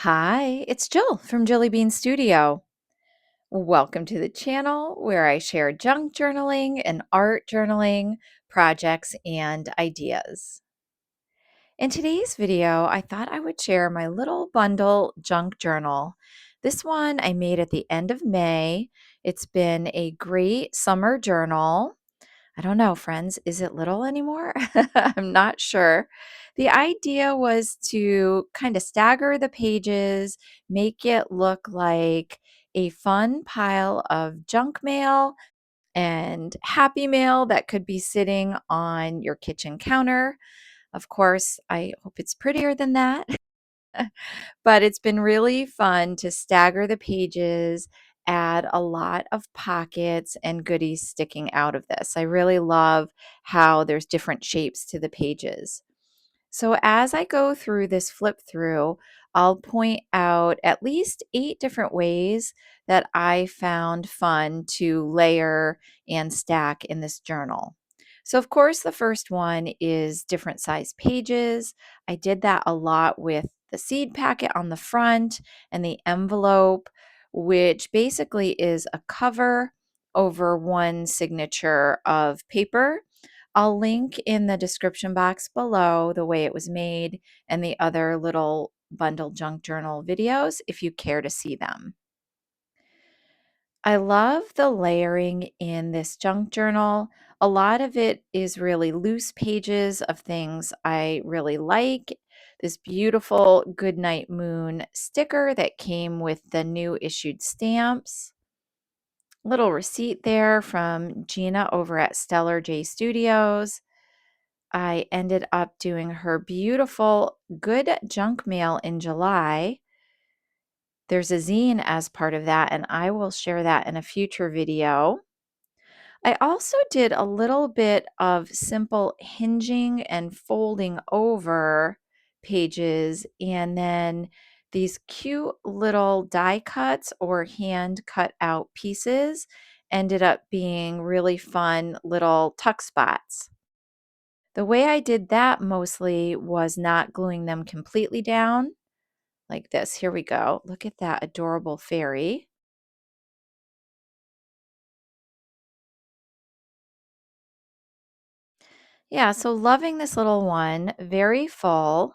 Hi, it's Jill from Jilly Bean Studio. Welcome to the channel where I share junk journaling and art journaling projects and ideas. In today's video, I thought I would share my little bundle junk journal. This one I made at the end of May. It's been a great summer journal. I don't know, friends, is it little anymore? I'm not sure. The idea was to kind of stagger the pages, make it look like a fun pile of junk mail and happy mail that could be sitting on your kitchen counter. Of course, I hope it's prettier than that. But it's been really fun to stagger the pages, add a lot of pockets and goodies sticking out of this. I really love how there's different shapes to the pages. So as I go through this flip through, I'll point out at least 8 different ways that I found fun to layer and stack in this journal. So of course, the first one is different size pages. I did that a lot with the seed packet on the front and the envelope, which basically is a cover over one signature of paper. I'll link in the description box below the way it was made and the other little bundle junk journal videos if you care to see them. I love the layering in this junk journal. A lot of it is really loose pages of things I really like. This beautiful Goodnight Moon sticker that came with the new issued stamps. Little receipt there from Gina over at Stellar J Studios. I ended up doing her beautiful Good Junk Mail in July. There's a zine as part of that, and I will share that in a future video. I also did a little bit of simple hinging and folding over pages, and then these cute little die cuts or hand cut out pieces ended up being really fun little tuck spots. The way I did that mostly was not gluing them completely down like this. Here we go. Look at that adorable fairy. Yeah, so loving this little one, very full,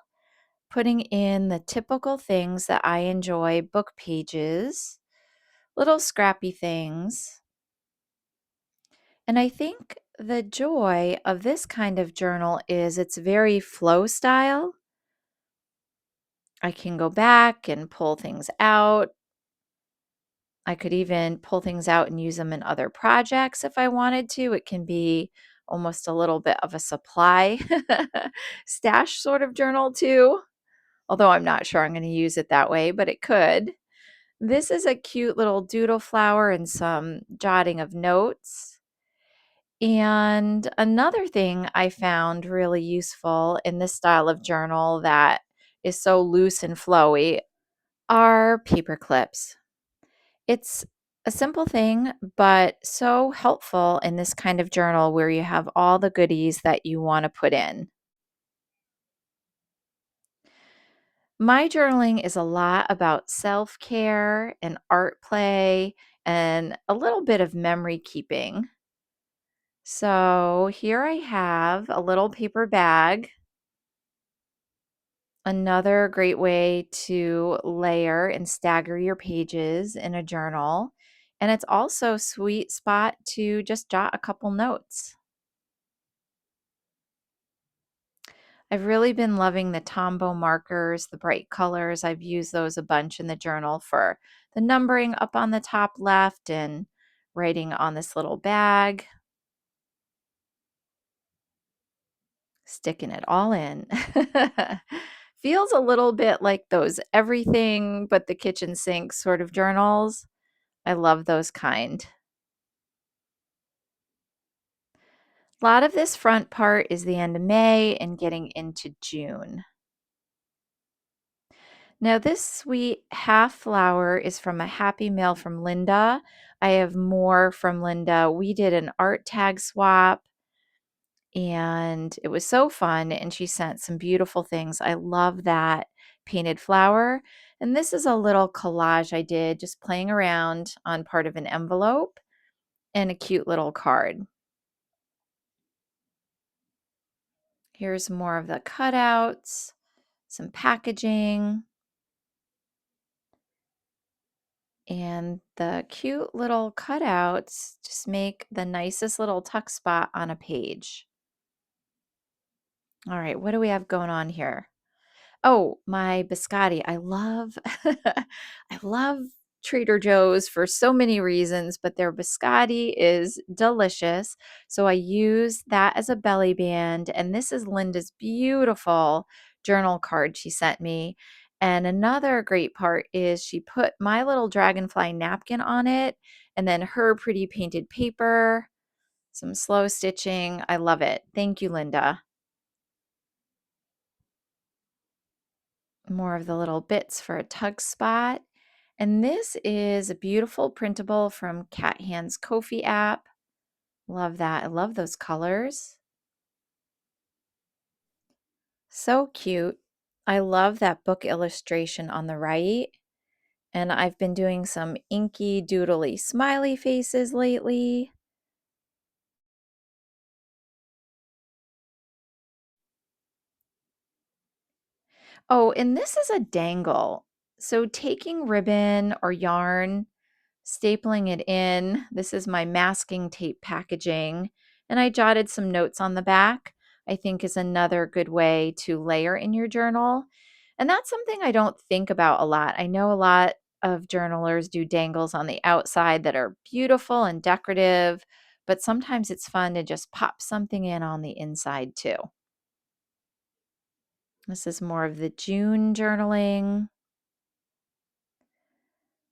putting in the typical things that I enjoy, book pages, little scrappy things. And I think the joy of this kind of journal is it's very flow style. I can go back and pull things out. I could even pull things out and use them in other projects if I wanted to. It can be almost a little bit of a supply stash sort of journal too, although I'm not sure I'm going to use it that way, but it could. This is a cute little doodle flower and some jotting of notes. And another thing I found really useful in this style of journal that is so loose and flowy are paper clips. It's a simple thing, but so helpful in this kind of journal where you have all the goodies that you want to put in. My journaling is a lot about self care and art play and a little bit of memory keeping. So here I have a little paper bag. Another great way to layer and stagger your pages in a journal. And it's also a sweet spot to just jot a couple notes. I've really been loving the Tombow markers, the bright colors. I've used those a bunch in the journal for the numbering up on the top left and writing on this little bag, sticking it all in. Feels a little bit like those everything but the kitchen sink sort of journals. I love those kind. A lot of this front part is the end of May and getting into June. Now, this sweet half flower is from a happy mail from Linda. I have more from Linda. We did an art tag swap and it was so fun. And she sent some beautiful things. I love that painted flower. And this is a little collage I did just playing around on part of an envelope and a cute little card. Here's more of the cutouts, some packaging, and the cute little cutouts just make the nicest little tuck spot on a page. All right, what do we have going on here? Oh, my biscotti. I love I love Trader Joe's for so many reasons, but their biscotti is delicious. So I use that as a belly band, and this is Linda's beautiful journal card she sent me. And another great part is she put my little dragonfly napkin on it and then her pretty painted paper, some slow stitching. I love it. Thank you, Linda. More of the little bits for a tug spot. And this is a beautiful printable from Cat Hand's Kofi app. Love that. I love those colors. So cute. I love that book illustration on the right. And I've been doing some inky doodly smiley faces lately. Oh, and this is a dangle. So taking ribbon or yarn, stapling it in. This is my masking tape packaging, and I jotted some notes on the back. I think is another good way to layer in your journal. And that's something I don't think about a lot. I know a lot of journalers do dangles on the outside that are beautiful and decorative, but sometimes it's fun to just pop something in on the inside too. This is more of the June journaling.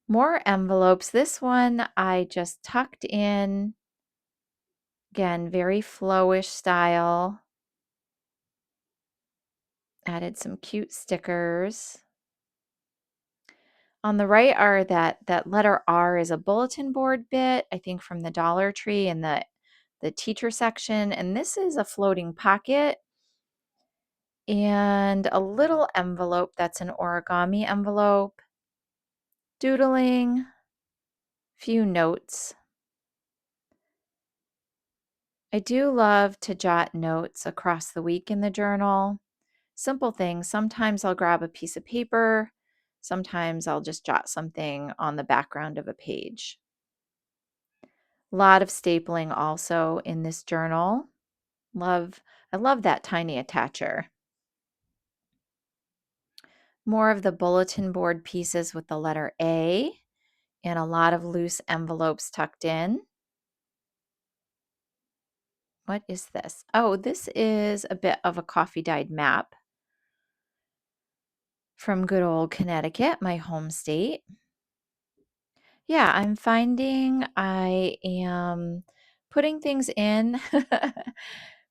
More envelopes. This one I just tucked in. Again, very flowish style. Added some cute stickers. On the right are that letter R is a bulletin board bit, I think from the Dollar Tree in the teacher section. And this is a floating pocket and a little envelope that's an origami envelope. Doodling, few notes. I do love to jot notes across the week in the journal. Simple things. Sometimes I'll grab a piece of paper. Sometimes I'll just jot something on the background of a page. A lot of stapling also in this journal. I love that tiny attacher. More of the bulletin board pieces with the letter A and a lot of loose envelopes tucked in. What is this? Oh, this is a bit of a coffee dyed map from good old Connecticut, my home state. Yeah, I'm finding I am putting things in.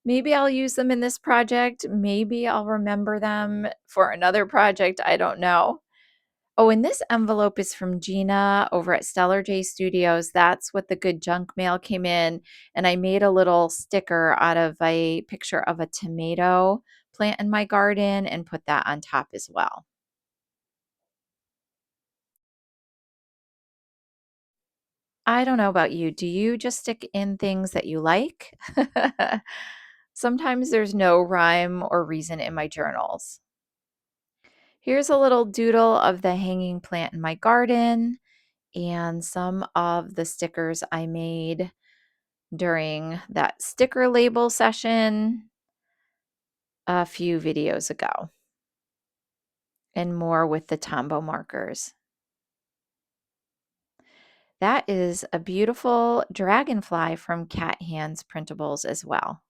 Maybe I'll use them in this project. Maybe I'll remember them for another project. I don't know. Oh, and this envelope is from Gina over at Stellar J Studios. That's what the good junk mail came in. And I made a little sticker out of a picture of a tomato plant in my garden and put that on top as well. I don't know about you. Do you just stick in things that you like? Sometimes there's no rhyme or reason in my journals. Here's a little doodle of the hanging plant in my garden and some of the stickers I made during that sticker label session a few videos ago, and more with the Tombow markers. That is a beautiful dragonfly from Cat Hands Printables as well.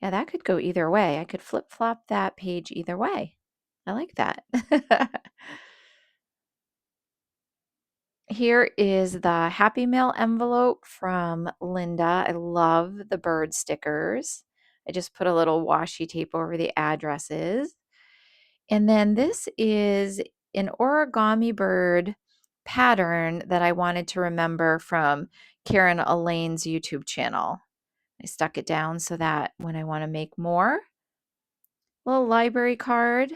Yeah, that could go either way. I could flip flop that page either way. I like that. Here is the Happy Mail envelope from Linda. I love the bird stickers. I just put a little washi tape over the addresses. And then this is an origami bird pattern that I wanted to remember from Karen Elaine's YouTube channel. I stuck it down so that when I want to make more, little library card.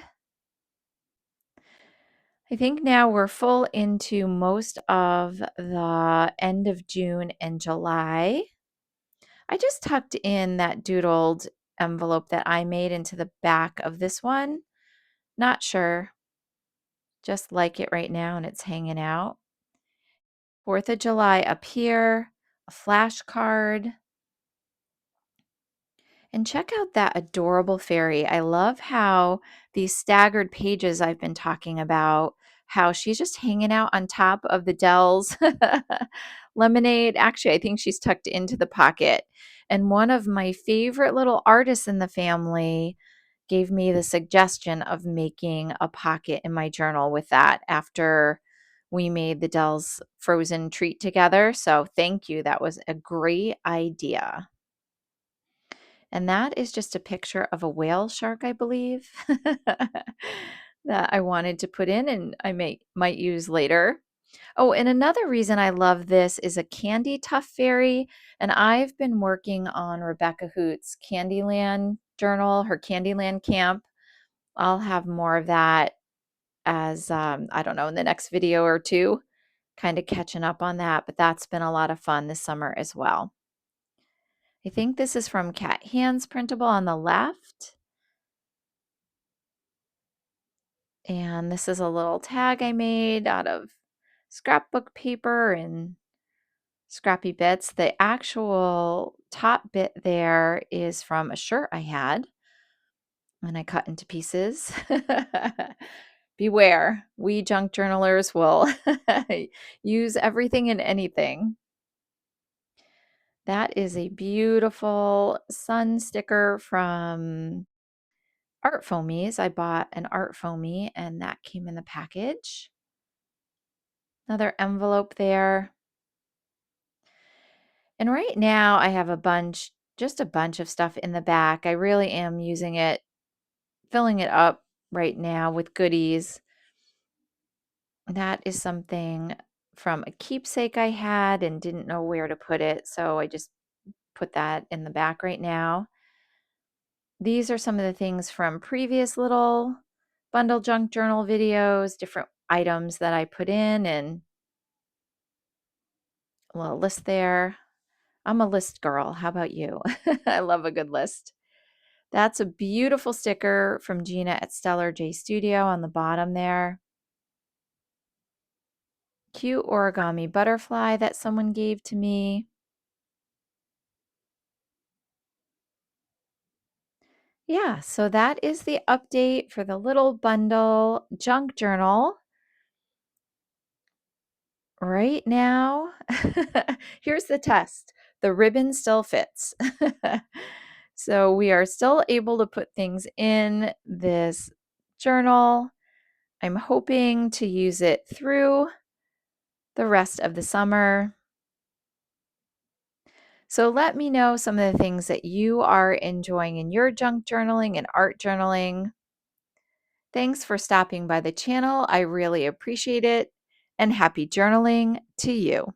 I think now we're full into most of the end of June and July. I just tucked in that doodled envelope that I made into the back of this one. Not sure, just like it right now and it's hanging out. 4th of July up here, a flashcard. And check out that adorable fairy. I love how these staggered pages I've been talking about, how she's just hanging out on top of the Dell's lemonade. Actually, I think she's tucked into the pocket. And one of my favorite little artists in the family gave me the suggestion of making a pocket in my journal with that after we made the Dell's frozen treat together. So thank you. That was a great idea. And that is just a picture of a whale shark, I believe, that I wanted to put in and I might use later. Oh, and another reason I love this is a candy tuff fairy. And I've been working on Rebecca Hoot's Candyland journal, her Candyland camp. I'll have more of that as, I don't know, in the next video or two, kind of catching up on that. But that's been a lot of fun this summer as well. I think this is from Cat Hands Printable on the left. And this is a little tag I made out of scrapbook paper and scrappy bits. The actual top bit there is from a shirt I had and I cut into pieces. Beware, we junk journalers will use everything and anything. That is a beautiful sun sticker from Art Foamies. I bought an Art Foamy and that came in the package. Another envelope there. And right now I have just a bunch of stuff in the back. I really am using it, filling it up right now with goodies. That is something from a keepsake I had and didn't know where to put it. So I just put that in the back right now. These are some of the things from previous little bundle junk journal videos, different items that I put in and a little list there. I'm a list girl. How about you? I love a good list. That's a beautiful sticker from Gina at Stellar J Studio on the bottom there. Cute origami butterfly that someone gave to me. Yeah, so that is the update for the little bundle junk journal. Right now, here's the test. The ribbon still fits. So we are still able to put things in this journal. I'm hoping to use it through the rest of the summer. So let me know some of the things that you are enjoying in your junk journaling and art journaling. Thanks for stopping by the channel. I really appreciate it. And happy journaling to you.